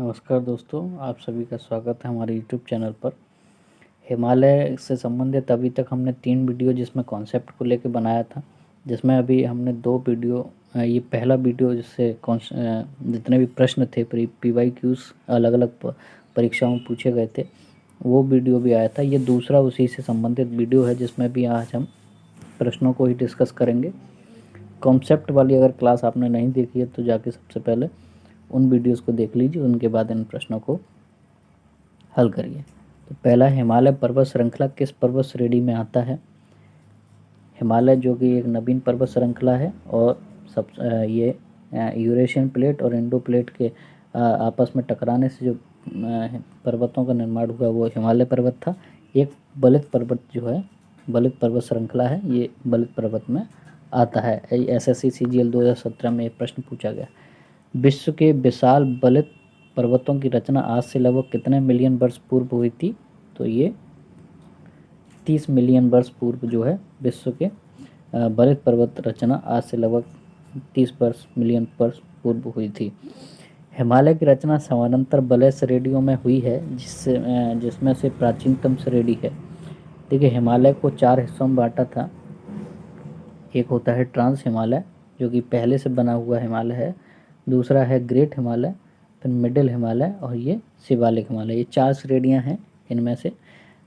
नमस्कार दोस्तों, आप सभी का स्वागत है हमारे यूट्यूब चैनल पर। हिमालय से संबंधित अभी तक हमने 3 वीडियो जिसमें कॉन्सेप्ट को लेकर बनाया था, जिसमें अभी हमने 2 वीडियो ये पहला वीडियो जिससे जितने भी प्रश्न थे PYQs अलग अलग परीक्षाओं में पूछे गए थे वो वीडियो भी आया था। ये दूसरा उसी से संबंधित वीडियो है जिसमें भी आज हम प्रश्नों को ही डिस्कस करेंगे। कॉन्सेप्ट वाली अगर क्लास आपने नहीं देखी है तो जाके सबसे पहले उन वीडियोस को देख लीजिए, उनके बाद इन प्रश्नों को हल करिए। तो पहला, हिमालय पर्वत श्रृंखला किस पर्वत श्रेणी में आता है? हिमालय जो कि एक नवीन पर्वत श्रृंखला है और ये यूरेशियन प्लेट और इंडो प्लेट के आपस में टकराने से जो पर्वतों का निर्माण हुआ वो हिमालय पर्वत था। एक बलित पर्वत जो है, बलित पर्वत श्रृंखला है, ये बलित पर्वत में आता है। SSC CGL 2017 में ये प्रश्न पूछा गया। विश्व के विशाल बलित पर्वतों की रचना आज से लगभग कितने मिलियन वर्ष पूर्व हुई थी? तो ये 30 मिलियन वर्ष पूर्व जो है विश्व के बलित पर्वत रचना आज से लगभग 30 मिलियन वर्ष पूर्व हुई थी। हिमालय की रचना समानांतर वलय श्रेणियों में हुई है जिसमें से प्राचीनतम श्रेणी है। देखिए, हिमालय को 4 हिस्सों में बांटा था। एक होता है ट्रांस हिमालय जो कि पहले से बना हुआ हिमालय है, दूसरा है ग्रेट हिमालय, फिर मिडिल हिमालय और ये शिवालिक हिमालय। ये 4 श्रेणियाँ हैं। इनमें से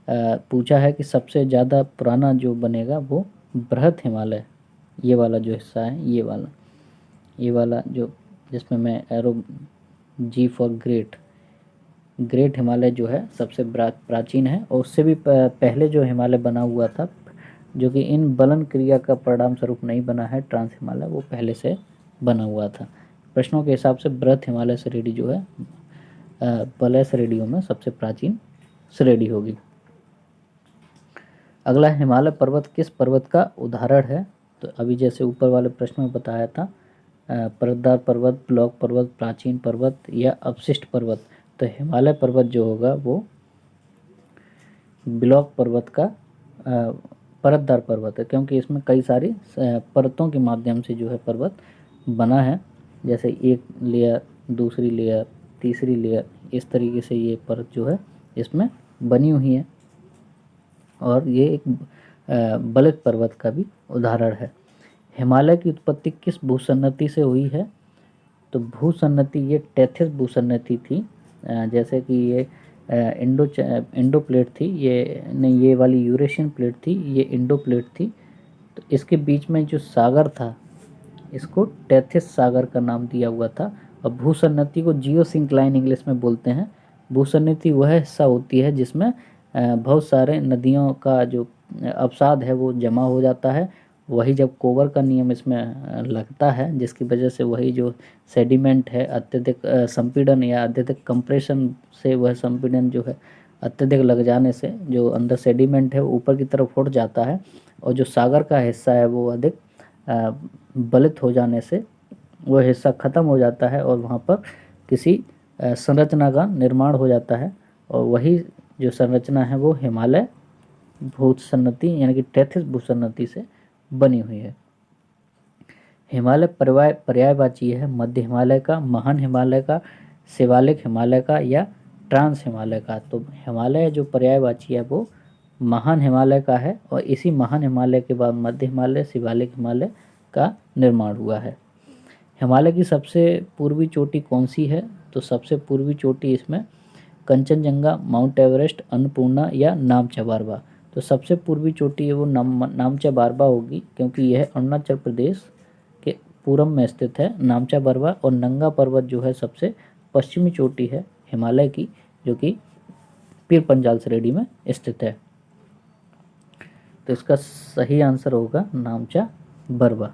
पूछा है कि सबसे ज़्यादा पुराना जो बनेगा वो बृहत हिमालय, ये वाला जो हिस्सा है, ये वाला जो जिसमें मैं arrow G for great Himalaya जो है सबसे प्राचीन है। और उससे भी पहले जो हिमालय बना हुआ था जो कि इन बलन क्रिया का परिणाम स्वरूप नहीं बना है, ट्रांस हिमालय, वो पहले से बना हुआ था। प्रश्नों के हिसाब से बृहत हिमालय श्रेणी जो है वलय श्रेणियों में सबसे प्राचीन श्रेणी होगी। अगला, हिमालय पर्वत किस पर्वत का उदाहरण है? तो अभी जैसे ऊपर वाले प्रश्न में बताया था, परतदार पर्वत, ब्लॉक पर्वत, प्राचीन पर्वत या अवशिष्ट पर्वत। तो हिमालय पर्वत जो होगा वो ब्लॉक पर्वत का परतदार पर्वत है, क्योंकि इसमें कई सारी परतों के माध्यम से जो है पर्वत बना है। जैसे एक लेयर, दूसरी लेयर, तीसरी लेयर, इस तरीके से ये परत जो है इसमें बनी हुई है और ये एक बलित पर्वत का भी उदाहरण है। हिमालय की उत्पत्ति किस भूसन्नति से हुई है? तो भूसन्नति ये टेथिस भूसन्नति थी। जैसे कि ये इंडो प्लेट थी, ये नहीं, ये वाली यूरेशियन प्लेट थी, ये इंडो प्लेट थी। तो इसके बीच में जो सागर था इसको टेथिस सागर का नाम दिया हुआ था। और भूसन्नति को जियोसिंक्लाइन इंग्लिश में बोलते हैं। भूसन्नति वह हिस्सा होती है जिसमें बहुत सारे नदियों का जो अवसाद है वो जमा हो जाता है। वही जब कोवर का नियम इसमें लगता है, जिसकी वजह से वही जो सेडिमेंट है अत्यधिक संपीड़न या अत्यधिक कंप्रेशन से वह संपीड़न जो है अत्यधिक लग जाने से जो अंदर सेडिमेंट है वो ऊपर की तरफ उठ जाता है और जो सागर का हिस्सा है वो अधिक बलित हो जाने से वह हिस्सा ख़त्म हो जाता है और वहाँ पर किसी संरचना का निर्माण हो जाता है। और वही जो संरचना है वो हिमालय भूसन्नति यानी कि टेथिस भूसन्नति से बनी हुई है। हिमालय पर्यायवाची है मध्य हिमालय का, महान हिमालय का, शिवालिक हिमालय का या ट्रांस हिमालय का। तो हिमालय जो पर्यायवाची है वो महान हिमालय का है और इसी महान हिमालय के बाद मध्य हिमालय, शिवालिक हिमालय का निर्माण हुआ है। हिमालय की सबसे पूर्वी चोटी कौन सी है? तो सबसे पूर्वी चोटी इसमें कंचनजंगा, माउंट एवरेस्ट, अन्नपूर्णा या नामचा बारवा। तो सबसे पूर्वी चोटी है वो नामचा बारवा होगी, क्योंकि यह अरुणाचल प्रदेश के पूरब में स्थित है नामचा बारवा। और नंगा पर्वत जो है सबसे पश्चिमी चोटी है हिमालय की, जो कि पीर पंजाल श्रेणी में स्थित है। तो इसका सही आंसर होगा नामचा बारवा।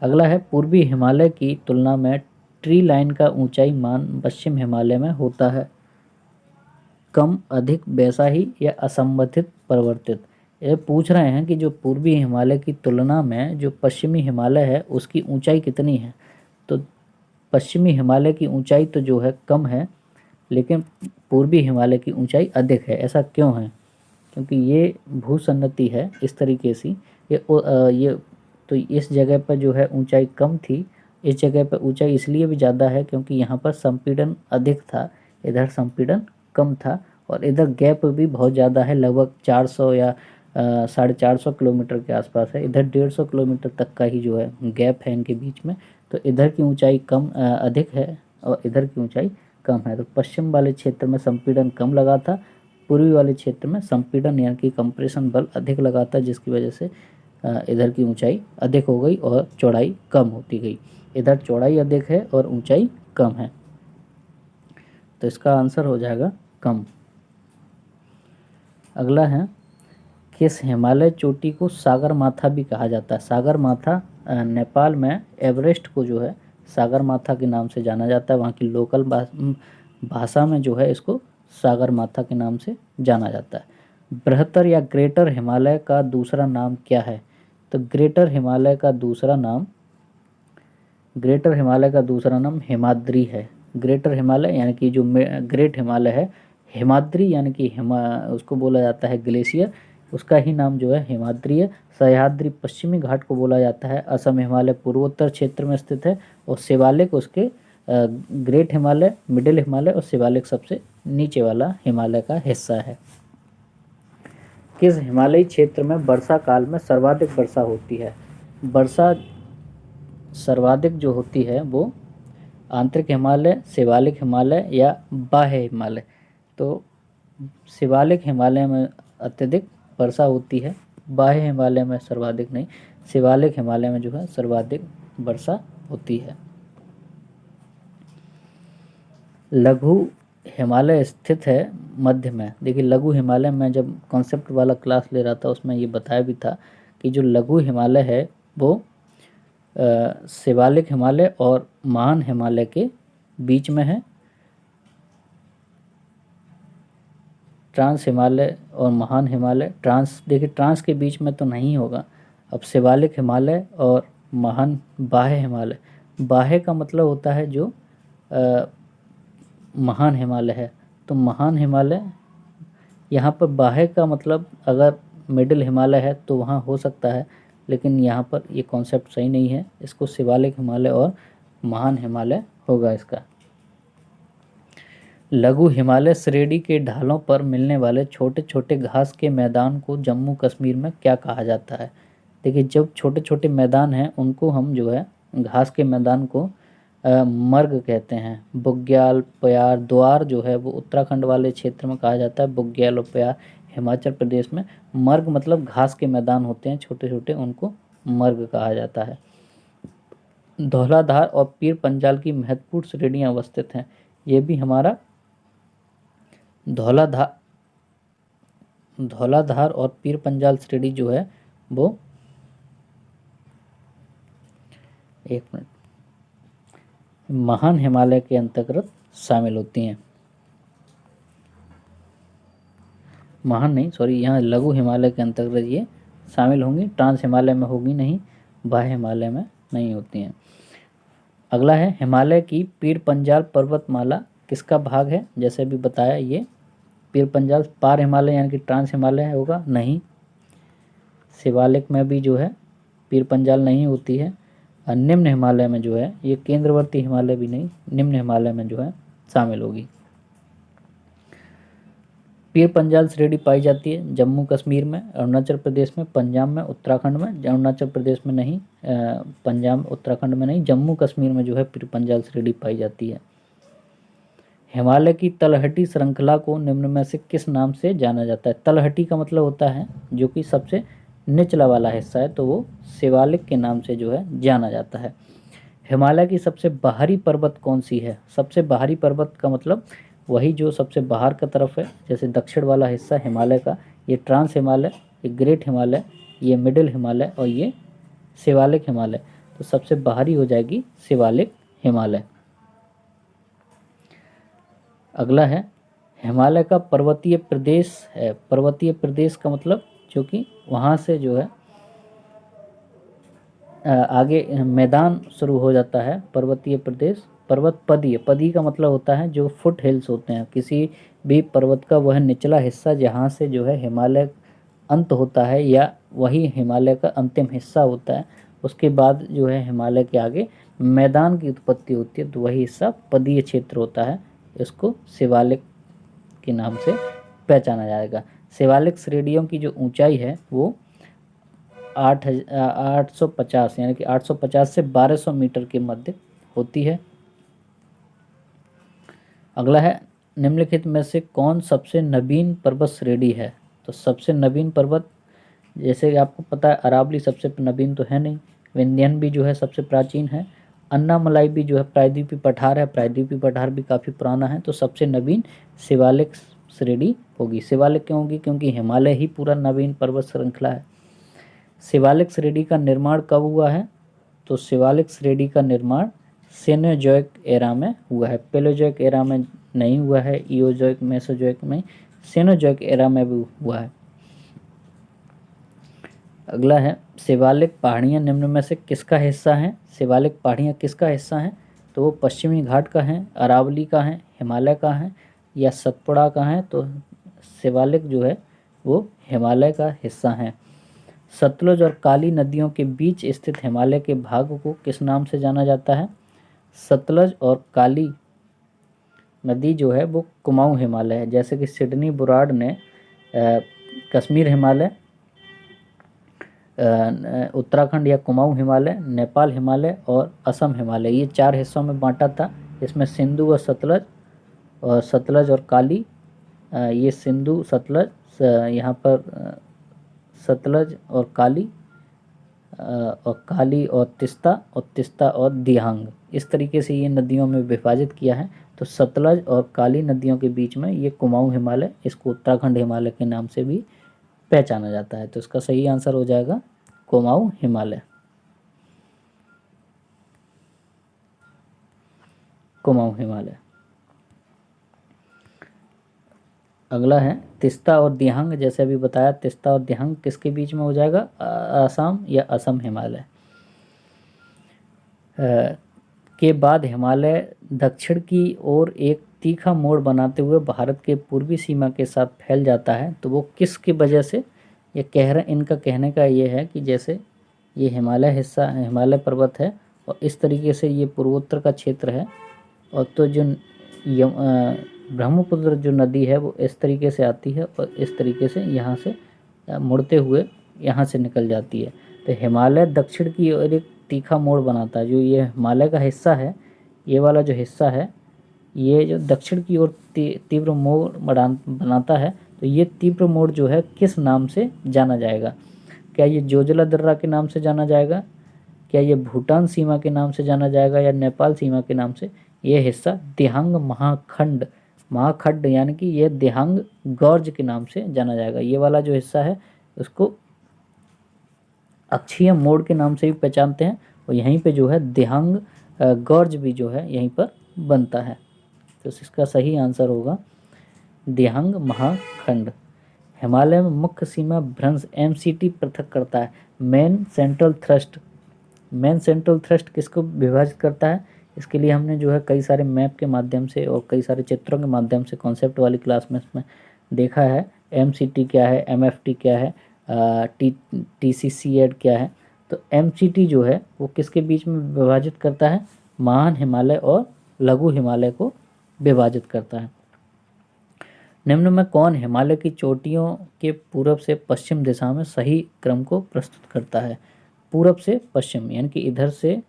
अगला है, पूर्वी हिमालय की तुलना में ट्री लाइन का ऊंचाई मान पश्चिम हिमालय में होता है कम, अधिक, वैसा ही या असंबंधित, परिवर्तित। ये पूछ रहे हैं कि जो पूर्वी हिमालय की तुलना में जो पश्चिमी हिमालय है उसकी ऊंचाई कितनी है। तो पश्चिमी हिमालय की ऊंचाई तो जो है कम है, लेकिन पूर्वी हिमालय की ऊंचाई अधिक है। ऐसा क्यों है? क्योंकि ये भूसन्नति है इस तरीके से, ये तो इस जगह पर जो है ऊंचाई कम थी इस जगह पर ऊंचाई इसलिए भी ज़्यादा है क्योंकि यहाँ पर संपीड़न अधिक था, इधर संपीड़न कम था, और इधर गैप भी बहुत ज़्यादा है, लगभग 400 या 450 किलोमीटर के आसपास है। इधर 150 किलोमीटर तक का ही जो है गैप है इनके बीच में। तो इधर की ऊंचाई अधिक है और इधर की ऊंचाई कम है। तो पश्चिम वाले क्षेत्र में संपीड़न कम लगा था, पूर्वी वाले क्षेत्र में संपीड़न यानी कि कंप्रेशन बल अधिक लगा था, जिसकी वजह से इधर की ऊंचाई अधिक हो गई और चौड़ाई कम होती गई। इधर चौड़ाई अधिक है और ऊंचाई कम है, तो इसका आंसर हो जाएगा कम। अगला है, किस हिमालय चोटी को सागर माथा भी कहा जाता है? सागर माथा नेपाल में एवरेस्ट को जो है सागर माथा के नाम से जाना जाता है। वहाँ की लोकल भाषा में जो है इसको सागर माथा के नाम से जाना जाता है। बृहत्तर या ग्रेटर हिमालय का दूसरा नाम क्या है? तो ग्रेटर हिमालय का दूसरा नाम हिमाद्री है। ग्रेटर हिमालय यानी कि जो ग्रेट हिमालय है, हिमाद्री यानी कि उसको बोला जाता है ग्लेशियर, उसका ही नाम जो है हिमाद्री है। सह्याद्री पश्चिमी घाट को बोला जाता है। असम हिमालय पूर्वोत्तर क्षेत्र में स्थित है और शिवालिक उसके ग्रेट हिमालय, मिडिल हिमालय और शिवालिक सबसे नीचे वाला हिमालय का हिस्सा है। किस हिमालयी क्षेत्र में वर्षा काल में सर्वाधिक वर्षा होती है? वर्षा सर्वाधिक जो होती है वो आंतरिक हिमालय, शिवालिक हिमालय या बाह्य हिमालय। तो शिवालिक हिमालय में अत्यधिक वर्षा होती है, बाह्य हिमालय में सर्वाधिक नहीं, शिवालिक हिमालय में जो है सर्वाधिक वर्षा होती है। लघु हिमालय स्थित है मध्य में। देखिए लघु हिमालय में जब कॉन्सेप्ट वाला क्लास ले रहा था उसमें ये बताया भी था कि जो लघु हिमालय है वो शिवालिक हिमालय और महान हिमालय के बीच में है। ट्रांस हिमालय और महान हिमालय, देखिए ट्रांस के बीच में तो नहीं होगा। अब शिवालिक हिमालय और महान बाह्य हिमालय, बाह्य का मतलब होता है जो महान हिमालय है। तो महान हिमालय, यहाँ पर बाह्य का मतलब अगर मिडिल हिमालय है तो वहाँ हो सकता है, लेकिन यहाँ पर ये कॉन्सेप्ट सही नहीं है। इसको शिवालिक हिमालय और महान हिमालय होगा इसका। लघु हिमालय श्रेणी के ढालों पर मिलने वाले छोटे छोटे घास के मैदान को जम्मू कश्मीर में क्या कहा जाता है? देखिए जब छोटे छोटे मैदान हैं उनको हम जो है घास के मैदान को मर्ग कहते हैं। बुग्याल, प्यार, द्वार जो है वो उत्तराखंड वाले क्षेत्र में कहा जाता है, बुग्याल और प्यार हिमाचल प्रदेश में। मर्ग मतलब घास के मैदान होते हैं छोटे छोटे, उनको मर्ग कहा जाता है। धौलाधार और पीर पंजाल की महत्वपूर्ण श्रेणियाँ अवस्थित हैं। ये भी हमारा धौलाधार और पीर पंजाल श्रेणी जो है वो, एक मिनट, महान हिमालय के अंतर्गत शामिल होती हैं। महान नहीं, सॉरी, यहाँ लघु हिमालय के अंतर्गत ये शामिल होंगी। ट्रांस हिमालय में होगी नहीं, बाह्य हिमालय में नहीं होती हैं। अगला है, हिमालय की पीर पंजाल पर्वतमाला किसका भाग है? जैसे अभी बताया, ये पीर पंजाल पार हिमालय यानी कि ट्रांस हिमालय होगा नहीं। शिवालिक में भी जो है पीर पंजाल नहीं होती है। और निम्न हिमालय में जो है, ये केंद्रवर्ती हिमालय भी नहीं, निम्न हिमालय में जो है शामिल होगी। पीर पंजाल श्रेणी पाई जाती है जम्मू कश्मीर में, अरुणाचल प्रदेश में, पंजाब में, उत्तराखंड में। अरुणाचल प्रदेश में नहीं, पंजाब उत्तराखंड में नहीं, जम्मू कश्मीर में जो है पीर पंजाल श्रेणी पाई जाती है। हिमालय की तलहटी श्रृंखला को निम्न में से किस नाम से जाना जाता है? तलहटी का मतलब होता है जो कि सबसे निचला वाला हिस्सा है, तो वो शिवालिक के नाम से जो है जाना जाता है। हिमालय की सबसे बाहरी पर्वत कौन सी है? सबसे बाहरी पर्वत का मतलब वही जो सबसे बाहर का तरफ है, जैसे दक्षिण वाला हिस्सा हिमालय का, ये ट्रांस हिमालय, ये ग्रेट हिमालय, ये मिडिल हिमालय और ये शिवालिक हिमालय। तो सबसे बाहरी हो जाएगी शिवालिक हिमालय। अगला है, हिमालय का पर्वतीय प्रदेश है। पर्वतीय प्रदेश का मतलब जो कि वहाँ से जो है आगे मैदान शुरू हो जाता है। पर्वतीय प्रदेश, पर्वत पदीय, पदी का मतलब होता है जो फुट हिल्स होते हैं, किसी भी पर्वत का वह निचला हिस्सा जहाँ से जो है हिमालय अंत होता है या वही हिमालय का अंतिम हिस्सा होता है। उसके बाद जो है हिमालय के आगे मैदान की उत्पत्ति होती है तो वही हिस्सा पदीय क्षेत्र होता है, इसको शिवालिक के नाम से पहचाना जाएगा। शिवालिक श्रेणियों की जो ऊंचाई है वो 850 यानी कि 850 से 1200 मीटर के मध्य होती है। अगला है, निम्नलिखित में से कौन सबसे नवीन पर्वत श्रेणी है? तो सबसे नवीन पर्वत, जैसे कि आपको पता है अरावली सबसे नवीन तो है नहीं, विंध्यन भी जो है सबसे प्राचीन है, अन्नामलाई भी जो है प्रायद्वीपीय पठार है, प्रायद्वीपीय पठार भी काफ़ी पुराना है, तो सबसे नवीन शिवालिक श्रेणी होगी। शिवालिक क्यों होगी? क्योंकि हिमालय ही पूरा नवीन पर्वत श्रृंखला है। शिवालिक श्रेणी का निर्माण कब हुआ है? तो शिवालिक श्रेणी का निर्माण सेनोजोइक एरा में हुआ है, पेलोजोइक एरा में नहीं हुआ है, इओजोइक मेसोजोइक में, सेनोजोइक एरा में भी हुआ है। अगला है, शिवालिक पहाड़ियाँ निम्न में से किसका हिस्सा हैं? शिवालिक पहाड़ियाँ किसका हिस्सा हैं? तो वो पश्चिमी घाट का है, अरावली का है, हिमालय का है या सतपुड़ा का है? तो शिवालिक जो है वो हिमालय का हिस्सा है। सतलुज और काली नदियों के बीच स्थित हिमालय के भाग को किस नाम से जाना जाता है? सतलज और काली नदी जो है वो कुमाऊं हिमालय है। जैसे कि सिडनी बुराड़ ने कश्मीर हिमालय, उत्तराखंड या कुमाऊं हिमालय, नेपाल हिमालय और असम हिमालय, ये 4 हिस्सों में बांटा था। इसमें सिंधु और सतलज और काली, ये सिंधु सतलज, यहाँ पर सतलज और काली, और काली और तिस्ता और दिहांग, इस तरीके से ये नदियों में विभाजित किया है। तो सतलज और काली नदियों के बीच में ये कुमाऊं हिमालय, इसको उत्तराखंड हिमालय के नाम से भी पहचाना जाता है। तो इसका सही आंसर हो जाएगा कुमाऊं हिमालय, कुमाऊं हिमालय। अगला है, तिस्ता और दिहांग, जैसे अभी बताया तिस्ता और दिहांग किसके बीच में हो जाएगा? आसाम या असम हिमालय के बाद हिमालय दक्षिण की ओर एक तीखा मोड़ बनाते हुए भारत के पूर्वी सीमा के साथ फैल जाता है, तो वो किसकी वजह से? ये कह रहे, इनका कहने का ये है कि जैसे ये हिमालय हिस्सा, हिमालय पर्वत है और इस तरीके से ये पूर्वोत्तर का क्षेत्र है, और तो जो ब्रह्मपुत्र जो नदी है वो इस तरीके से आती है और इस तरीके से यहाँ से मुड़ते हुए यहाँ से निकल जाती है। तो हिमालय दक्षिण की ओर एक तीखा मोड़ बनाता है। जो ये हिमालय का हिस्सा है, ये वाला जो हिस्सा है, ये जो दक्षिण की ओर तीव्र मोड़ बनाता है, तो ये तीव्र मोड़ जो है किस नाम से जाना जाएगा? क्या ये जोजिला दर्रा के नाम से जाना जाएगा? क्या ये भूटान सीमा के नाम से जाना जाएगा या नेपाल सीमा के नाम से? ये हिस्सा दिहांग महाखंड यानी कि ये दिहांग गॉर्ज के नाम से जाना जाएगा। ये वाला जो हिस्सा है उसको अक्षीय मोड़ के नाम से भी पहचानते हैं, और यहीं पे जो है दिहांग गॉर्ज भी जो है यहीं पर बनता है। तो इसका सही आंसर होगा दिहांग महाखंड। हिमालय में मुख्य सीमा भ्रंश MCT पृथक करता है। मेन सेंट्रल थ्रस्ट किसको विभाजित करता है? इसके लिए हमने जो है कई सारे मैप के माध्यम से और कई सारे चित्रों के माध्यम से कॉन्सेप्ट वाली क्लास में इसमें देखा है। MCT क्या है, MFT क्या है, TCCAD क्या है। तो MCT जो है वो किसके बीच में विभाजित करता है? महान हिमालय और लघु हिमालय को विभाजित करता है। निम्न में कौन हिमालय की चोटियों के पूरब से पश्चिम दिशा में सही क्रम को प्रस्तुत करता है? पूरब से पश्चिम यानी कि इधर से,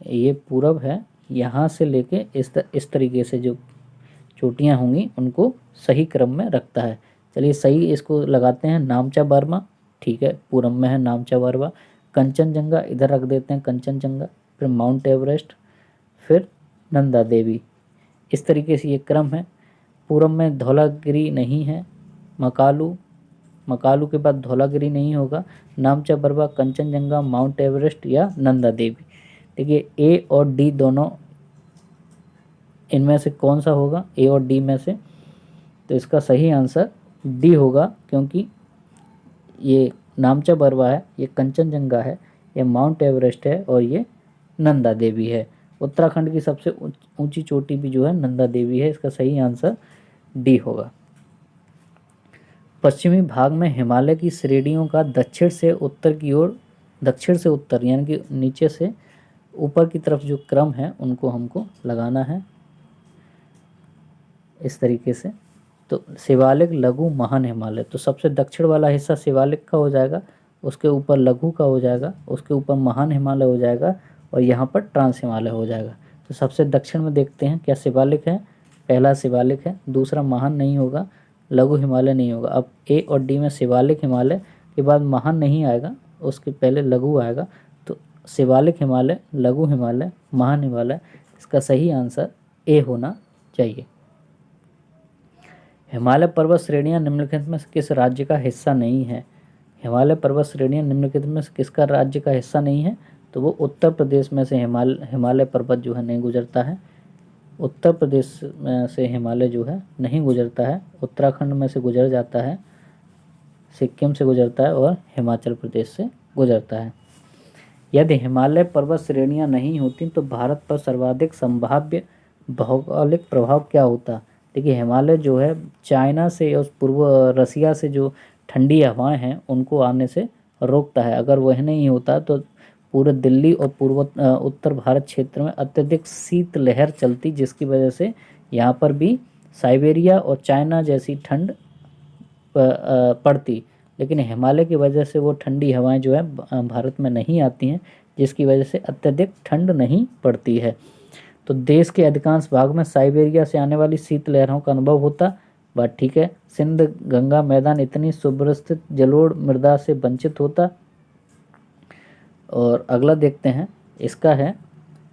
ये पूरब है, यहाँ से लेके इस तरीके से जो चोटियाँ होंगी उनको सही क्रम में रखता है। चलिए सही इसको लगाते हैं, नामचा बर्मा, ठीक है, पूरब में है नामचा बर्मा। कंचनजंगा इधर रख देते हैं, कंचनजंगा, फिर माउंट एवरेस्ट, फिर नंदा देवी, इस तरीके से ये क्रम है। पूरब में धौलागिरी नहीं है, मकालू के बाद धौलागिरी नहीं होगा, नामचा बर्मा, कंचनजंगा, माउंट एवरेस्ट या नंदा देवी। देखिए A और D दोनों, इनमें से कौन सा होगा A और D में से? तो इसका सही आंसर D होगा, क्योंकि ये नामचा बर्वा है, ये कंचनजंगा है, ये माउंट एवरेस्ट है और ये नंदा देवी है। उत्तराखंड की सबसे ऊंची चोटी भी जो है नंदा देवी है। इसका सही आंसर D होगा। पश्चिमी भाग में हिमालय की श्रेणियों का दक्षिण से उत्तर की ओर दक्षिण से उत्तर यानी कि नीचे से ऊपर की तरफ जो क्रम है उनको हमको लगाना है इस तरीके से। तो शिवालिक, लघु, महान हिमालय, तो सबसे दक्षिण वाला हिस्सा शिवालिक का हो जाएगा, उसके ऊपर लघु का हो जाएगा, उसके ऊपर महान हिमालय हो जाएगा और यहाँ पर ट्रांस हिमालय हो जाएगा। तो सबसे दक्षिण में देखते हैं क्या शिवालिक है, पहला शिवालिक है, दूसरा महान नहीं होगा, लघु हिमालय नहीं होगा। अब ए और डी में शिवालिक हिमालय के बाद महान नहीं आएगा, उसके पहले लघु आएगा। तो शिवालिक हिमालय, लघु हिमालय, महान हिमालय, इसका सही आंसर ए होना चाहिए। हिमालय पर्वत श्रेणियां निम्नलिखित में से किस राज्य का हिस्सा नहीं है? हिमालय पर्वत श्रेणियां निम्नलिखित में से किसका राज्य का हिस्सा नहीं है? तो वो उत्तर प्रदेश में से हिमालय पर्वत जो है नहीं गुजरता है। उत्तर प्रदेश में से हिमालय जो है नहीं गुजरता है, उत्तराखंड में से गुजर जाता है, सिक्किम से गुजरता है और हिमाचल प्रदेश से गुजरता है। यदि हिमालय पर्वत श्रेणियां नहीं होती तो भारत पर सर्वाधिक संभाव्य भौगोलिक प्रभाव क्या होता? देखिए हिमालय जो है चाइना से और पूर्व रसिया से जो ठंडी हवाएं हैं उनको आने से रोकता है। अगर वह नहीं होता तो पूरे दिल्ली और उत्तर भारत क्षेत्र में अत्यधिक शीत लहर चलती, जिसकी वजह से यहाँ पर भी साइबेरिया और चाइना जैसी ठंड पड़ती। लेकिन हिमालय की वजह से वो ठंडी हवाएं जो है भारत में नहीं आती हैं, जिसकी वजह से अत्यधिक ठंड नहीं पड़ती है। तो देश के अधिकांश भाग में साइबेरिया से आने वाली शीत लहरों का अनुभव होता। बात ठीक है। सिंध गंगा मैदान इतनी सुव्यवस्थित जलोढ़ मृदा से वंचित होता। और अगला देखते हैं, इसका है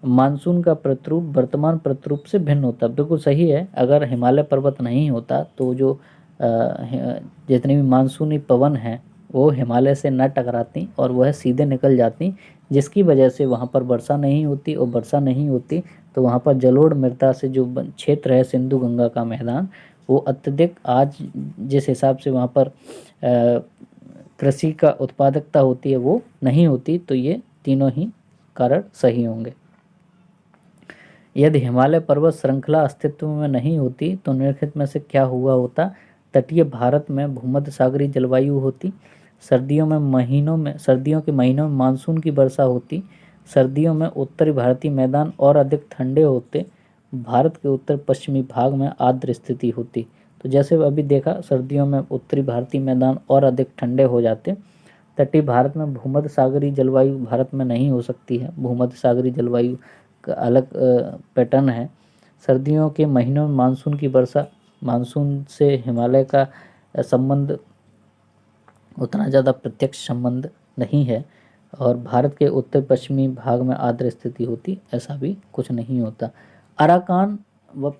मानसून का प्रतिरूप वर्तमान प्रतिरूप से भिन्न होता। बिल्कुल सही है। अगर हिमालय पर्वत नहीं होता तो जो जितनी भी मानसूनी पवन हैं वो हिमालय से न टकराती और वह सीधे निकल जाती, जिसकी वजह से वहाँ पर वर्षा नहीं होती, और वर्षा नहीं होती तो वहाँ पर जलोढ़ मृदा से जो क्षेत्र है सिंधु गंगा का मैदान, वो अत्यधिक आज जिस हिसाब से वहाँ पर कृषि का उत्पादकता होती है वो नहीं होती। तो ये तीनों ही कारण सही होंगे। यदि हिमालय पर्वत श्रृंखला अस्तित्व में नहीं होती तो निम्नलिखित में से क्या हुआ होता? तटीय भारत में भूमध्य सागरीय जलवायु होती, सर्दियों के महीनों में मानसून की वर्षा होती, सर्दियों में उत्तरी भारतीय मैदान और अधिक ठंडे होते, भारत के उत्तर पश्चिमी भाग में आर्द्र स्थिति होती। तो जैसे अभी देखा, सर्दियों में उत्तरी भारतीय मैदान और अधिक ठंडे हो जाते। तटीय भारत में भूमध्य सागरीय जलवायु भारत में नहीं हो सकती है, भूमध्य सागरीय जलवायु का अलग पैटर्न है। सर्दियों के महीनों में मानसून की वर्षा, मानसून से हिमालय का संबंध उतना ज़्यादा प्रत्यक्ष संबंध नहीं है। और भारत के उत्तर पश्चिमी भाग में आर्द्र स्थिति होती, ऐसा भी कुछ नहीं होता। अराकान व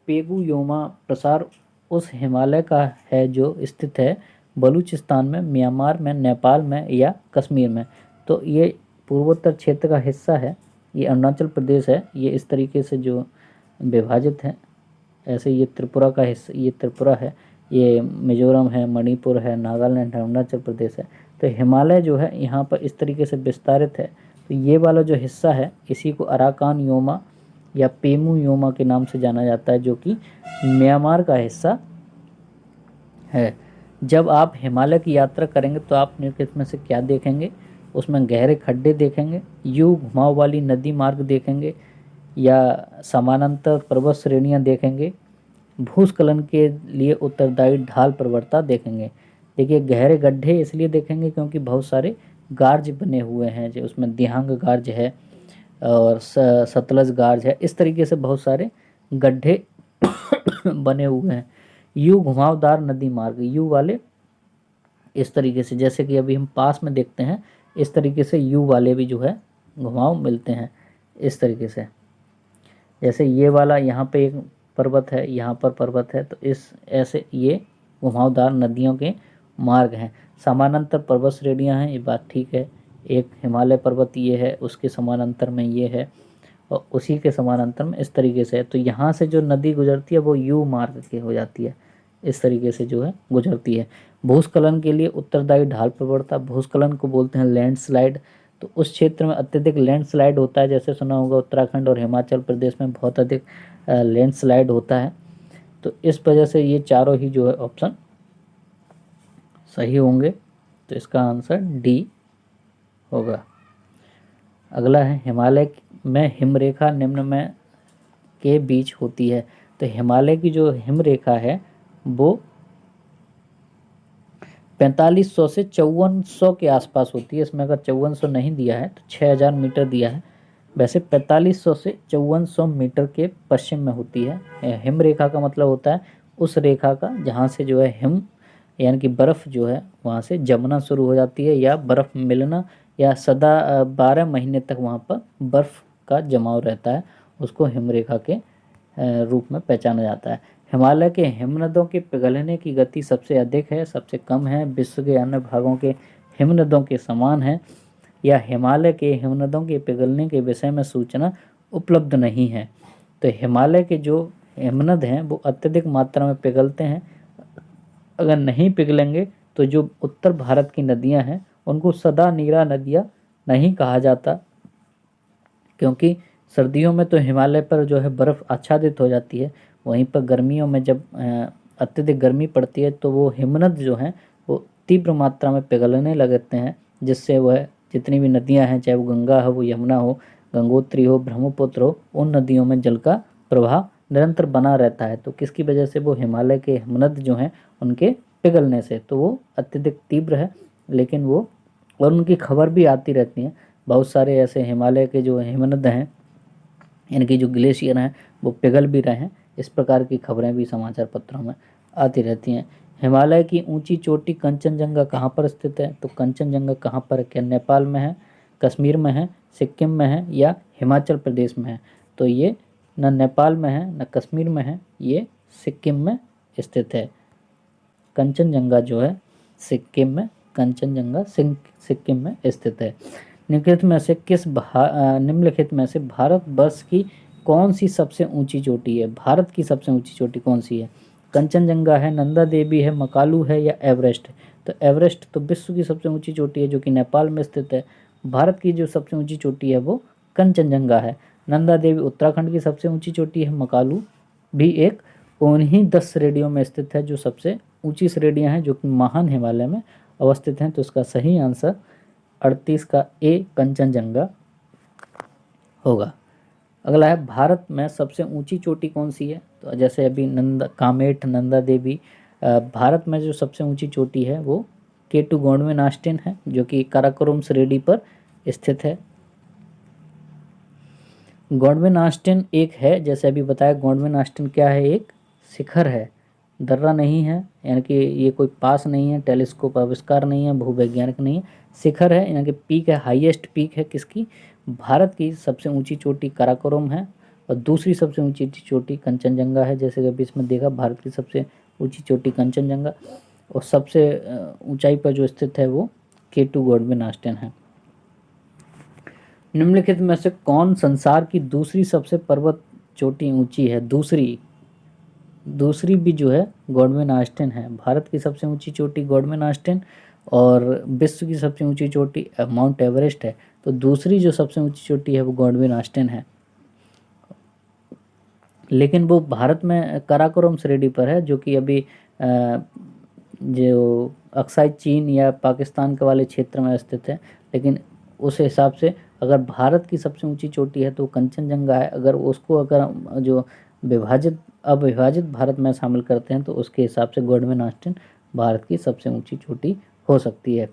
पेगुयोमा प्रसार उस हिमालय का है जो स्थित है बलूचिस्तान में, म्यांमार में, नेपाल में या कश्मीर में। तो ये पूर्वोत्तर क्षेत्र का हिस्सा है, ये अरुणाचल प्रदेश है, ये इस तरीके से जो विभाजित है। ऐसे ये त्रिपुरा का हिस्सा, ये त्रिपुरा है, ये मिजोरम है, मणिपुर है, नागालैंड है, अरुणाचल प्रदेश है। तो हिमालय जो है यहाँ पर इस तरीके से विस्तारित है। तो ये वाला जो हिस्सा है इसी को अराकान योमा या पेमू योमा के नाम से जाना जाता है, जो कि म्यांमार का हिस्सा है। जब आप हिमालय की यात्रा करेंगे तो आप निम्नलिखित में से क्या देखेंगे? उसमें गहरे खड्डे देखेंगे, यू घुमाव वाली नदी मार्ग देखेंगे या समानांतर पर्वत श्रेणियाँ देखेंगे, भूस्खलन के लिए उत्तरदायी ढाल प्रवणता देखेंगे। देखिए गहरे गड्ढे इसलिए देखेंगे क्योंकि बहुत सारे गार्ज बने हुए हैं, जो उसमें दिहांग गार्ज है और सतलज गार्ज है, इस तरीके से बहुत सारे गड्ढे बने हुए हैं। यू घुमावदार नदी मार्ग, यू वाले इस तरीके से, जैसे कि अभी हम पास में देखते हैं इस तरीके से यू वाले भी जो है घुमाव मिलते हैं इस तरीके से। जैसे ये वाला यहाँ पे एक पर्वत है, यहाँ पर पर्वत है, तो इस ऐसे ये घुमावदार नदियों के मार्ग हैं। समानांतर पर्वत श्रेणियाँ हैं, ये बात ठीक है। एक हिमालय पर्वत ये है, उसके समानांतर में ये है और उसी के समानांतर में इस तरीके से है। तो यहाँ से जो नदी गुजरती है वो यू मार्ग की हो जाती है, इस तरीके से जो है गुजरती है। भूस्खलन के लिए उत्तरदायी ढाल प्रवणता, भूस्खलन को बोलते हैं लैंडस्लाइड। तो उस क्षेत्र में अत्यधिक लैंडस्लाइड होता है, जैसे सुना होगा उत्तराखंड और हिमाचल प्रदेश में बहुत अधिक लैंडस्लाइड होता है। तो इस वजह से ये चारों ही जो है ऑप्शन सही होंगे। तो इसका आंसर डी होगा। अगला है हिमालय में हिमरेखा निम्न में के बीच होती है। तो हिमालय की जो हिमरेखा है वो 4500 से 5400 के आसपास होती है। इसमें अगर 5400 नहीं दिया है तो 6000 मीटर दिया है। वैसे 4500 से 5400 मीटर के पश्चिम में होती है। हिम रेखा का मतलब होता है उस रेखा का जहाँ से जो है हिम यानी कि बर्फ़ जो है वहाँ से जमना शुरू हो जाती है या बर्फ़ मिलना, या सदा 12 महीने तक वहाँ पर बर्फ़ का जमाव रहता है, उसको हिम रेखा के रूप में पहचाना जाता है। हिमालय के हिमनदों के पिघलने की गति सबसे अधिक है, सबसे कम है, विश्व के अन्य भागों के हिमनदों के समान है, या हिमालय के हिमनदों के पिघलने के विषय में सूचना उपलब्ध नहीं है। तो हिमालय के जो हिमनद हैं वो अत्यधिक मात्रा में पिघलते हैं। अगर नहीं पिघलेंगे तो जो उत्तर भारत की नदियां हैं उनको सदा नीरा नदियां नहीं कहा जाता, क्योंकि सर्दियों में तो हिमालय पर जो है बर्फ़ आच्छादित हो जाती है। वहीं पर गर्मियों में जब अत्यधिक गर्मी पड़ती है तो वो हिमनद जो हैं वो तीव्र मात्रा में पिघलने लगते हैं, जिससे वह जितनी भी नदियां हैं, चाहे वो गंगा हो, वो यमुना हो, गंगोत्री हो, ब्रह्मपुत्र हो, उन नदियों में जल का प्रवाह निरंतर बना रहता है। तो किसकी वजह से? वो हिमालय के हिमनद जो हैं उनके पिघलने से। तो वो अत्यधिक तीव्र है, लेकिन वो और उनकी खबर भी आती रहती है। बहुत सारे ऐसे हिमालय के जो हिमनद हैं, इनकी जो ग्लेशियर हैं वो पिघल भी रहे हैं, इस प्रकार की खबरें भी समाचार पत्रों में आती रहती हैं। हिमालय की ऊंची चोटी कंचनजंगा कहाँ पर स्थित है? तो कंचनजंगा कहाँ पर है? क्या नेपाल में है, कश्मीर में है, सिक्किम में है, या हिमाचल प्रदेश में है? तो ये न नेपाल में है न कश्मीर में है, ये सिक्किम में स्थित है। कंचनजंगा जो है सिक्किम में, कंचनजंगा सिक्किम में स्थित है। निम्नलिखित में से भारतवर्ष की कौन सी सबसे ऊंची चोटी है? भारत की सबसे ऊंची चोटी कौन सी है? कंचनजंगा है, नंदा देवी है, मकालू है, या एवरेस्ट है? तो एवरेस्ट तो विश्व की सबसे ऊंची चोटी है जो कि नेपाल में स्थित है। भारत की जो सबसे ऊंची चोटी है वो कंचनजंगा है। नंदा देवी उत्तराखंड की सबसे ऊंची चोटी है। मकालू भी एक उन्हीं 10 श्रेणियों में स्थित है जो सबसे ऊंची श्रेणियां हैं जो कि महान हिमालय में अवस्थित हैं। तो इसका सही आंसर 38 का ए कंचनजंगा होगा। अगला है भारत में सबसे ऊंची चोटी कौन सी है? तो जैसे अभी कामेट, नंदा देवी, भारत में जो सबसे ऊंची चोटी है वो केटू गॉडविन ऑस्टिन है जो कि काराकोरम श्रेणी पर स्थित है। गॉडविन ऑस्टिन एक है, जैसे अभी बताया, गॉडविन ऑस्टिन क्या है? एक शिखर है, दर्रा नहीं है, यानी कि ये कोई पास नहीं है, टेलीस्कोप आविष्कार नहीं है, भूवैज्ञानिक नहीं है, शिखर है, यानी कि पीक है, हाईएस्ट पीक है किसकी? भारत की सबसे ऊंची चोटी काराकोरम है और दूसरी सबसे ऊंची चोटी कंचनजंगा है। जैसे कि अभी इसमें देखा, भारत की सबसे ऊंची चोटी कंचनजंगा और सबसे ऊंचाई पर जो स्थित है वो केटू गॉडविन ऑस्टिन है। निम्नलिखित में से कौन संसार की दूसरी सबसे पर्वत चोटी ऊंची है? दूसरी भी जो है गॉडविन ऑस्टिन है। भारत की सबसे ऊंची चोटी गॉडविन ऑस्टिन और विश्व की सबसे ऊंची चोटी माउंट एवरेस्ट है। तो दूसरी जो सबसे ऊंची चोटी है वो गॉडविन ऑस्टिन है, लेकिन वो भारत में काराकोरम श्रेणी पर है जो कि अभी जो अक्साई चीन या पाकिस्तान के वाले क्षेत्र में स्थित है। लेकिन उस हिसाब से अगर भारत की सबसे ऊंची चोटी है तो कंचनजंगा है। अगर उसको अगर जो अविभाजित भारत में शामिल करते हैं तो उसके हिसाब से गॉडविन ऑस्टिन भारत की सबसे ऊंची चोटी हो सकती है।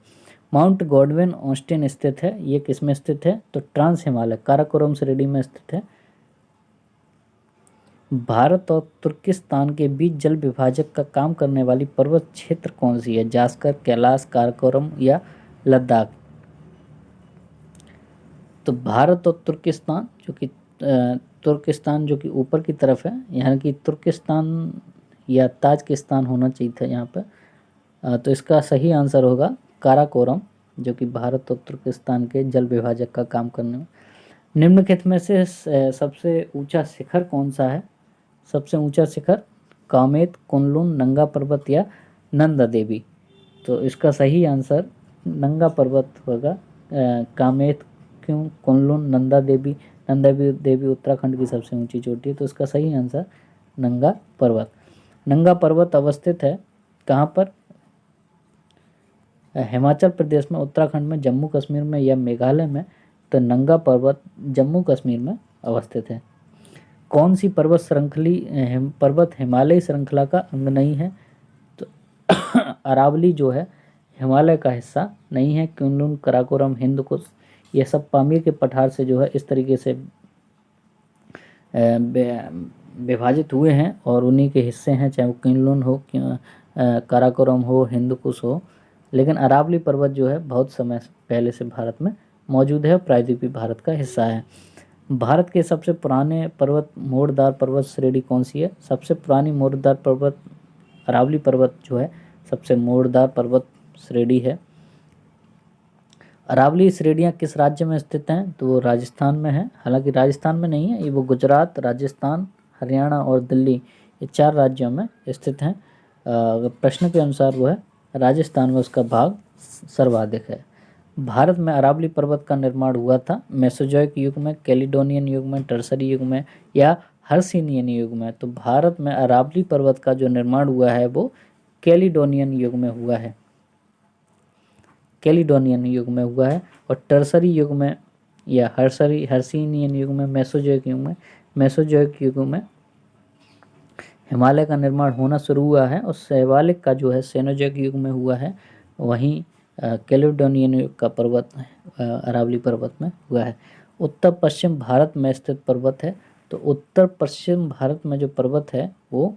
माउंट गॉडविन ऑस्टिन स्थित है, ये किस में स्थित है? तो ट्रांस हिमालय काराकोरम श्रेणी में स्थित है। भारत और तुर्किस्तान के बीच जल विभाजक का काम करने वाली पर्वत क्षेत्र कौन सी है? जास्कर, कैलाश, काराकोरम या लद्दाख? तो भारत और तुर्किस्तान जो कि ऊपर की तरफ है, यानी कि तुर्किस्तान या ताजिकिस्तान होना चाहिए था यहाँ पर। तो इसका सही आंसर होगा काराकोरम, जो कि भारत और तुर्किस्तान के जल विभाजक का काम करने में। निम्नलिखित में से सबसे ऊंचा शिखर कौन सा है? सबसे ऊंचा शिखर कामेत, कुनलुन, नंगा पर्वत या नंदा देवी? तो इसका सही आंसर नंगा पर्वत होगा। कामेत क्यों, कुनलुन, नंदा देवी उत्तराखंड की सबसे ऊंची चोटी है, तो इसका सही आंसर नंगा पर्वत। नंगा पर्वत अवस्थित है कहाँ पर? हिमाचल प्रदेश में, उत्तराखंड में, जम्मू कश्मीर में या मेघालय में? तो नंगा पर्वत जम्मू कश्मीर में अवस्थित है। कौन सी पर्वत हिमालय श्रृंखला का अंग नहीं है? तो अरावली जो है हिमालय का हिस्सा नहीं है। कुनलुन, काराकोरम, हिंदकुश ये सब पामीर के पठार से जो है इस तरीके से विभाजित हुए हैं और उन्हीं के हिस्से हैं, चाहे वो कुनलुन हो, काराकोरम हो, हिंदकुश हो। लेकिन अरावली पर्वत जो है बहुत समय पहले से भारत में मौजूद है और प्रायद्वीपीय भारत का हिस्सा है। भारत के सबसे पुराने मोड़दार पर्वत श्रेणी कौन सी है? सबसे पुरानी मोड़दार पर्वत अरावली पर्वत जो है सबसे मोड़दार पर्वत श्रेणी है। अरावली श्रेणियाँ किस राज्य में स्थित हैं? तो वो राजस्थान में है। हालांकि राजस्थान में नहीं है, ये वो गुजरात, राजस्थान, हरियाणा और दिल्ली ये 4 राज्यों में स्थित हैं। प्रश्न के अनुसार वो है राजस्थान में उसका भाग सर्वाधिक है। भारत में अरावली पर्वत का निर्माण हुआ था मेसोजोइक युग में, कैलिडोनियन युग में, टर्सरी युग में या हर्सिनियन युग में? तो भारत में अरावली पर्वत का जो निर्माण हुआ है वो कैलिडोनियन युग में हुआ है। कैलिडोनियन युग में हुआ है। और टर्सरी युग में या हर्सिनियन युग में, मेसोजोइक युग में हिमालय का निर्माण होना शुरू हुआ है और शैवालिक का जो है सेनोजोइक युग में हुआ है। वहीं कैलिडोनियन युग का पर्वत अरावली पर्वत में हुआ है। उत्तर पश्चिम भारत में स्थित पर्वत है। तो उत्तर पश्चिम भारत में जो पर्वत है वो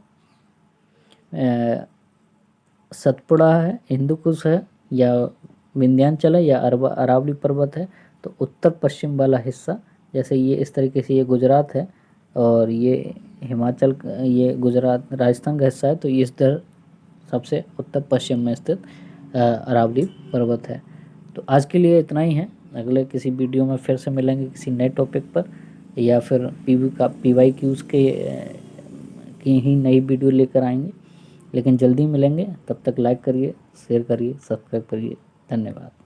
सतपुड़ा है, हिंदुकुश है या विंध्याचल है या अरावली पर्वत है? तो उत्तर पश्चिम वाला हिस्सा, जैसे ये इस तरीके से ये गुजरात है और ये हिमाचल, ये गुजरात राजस्थान का हिस्सा है, तो ये इस तरह सबसे उत्तर पश्चिम में स्थित अरावली पर्वत है। तो आज के लिए इतना ही है। अगले किसी वीडियो में फिर से मिलेंगे किसी नए टॉपिक पर या फिर PYQs की ही नई वीडियो लेकर आएंगे। लेकिन जल्दी मिलेंगे, तब तक लाइक करिए, शेयर करिए, सब्सक्राइब करिए। धन्यवाद।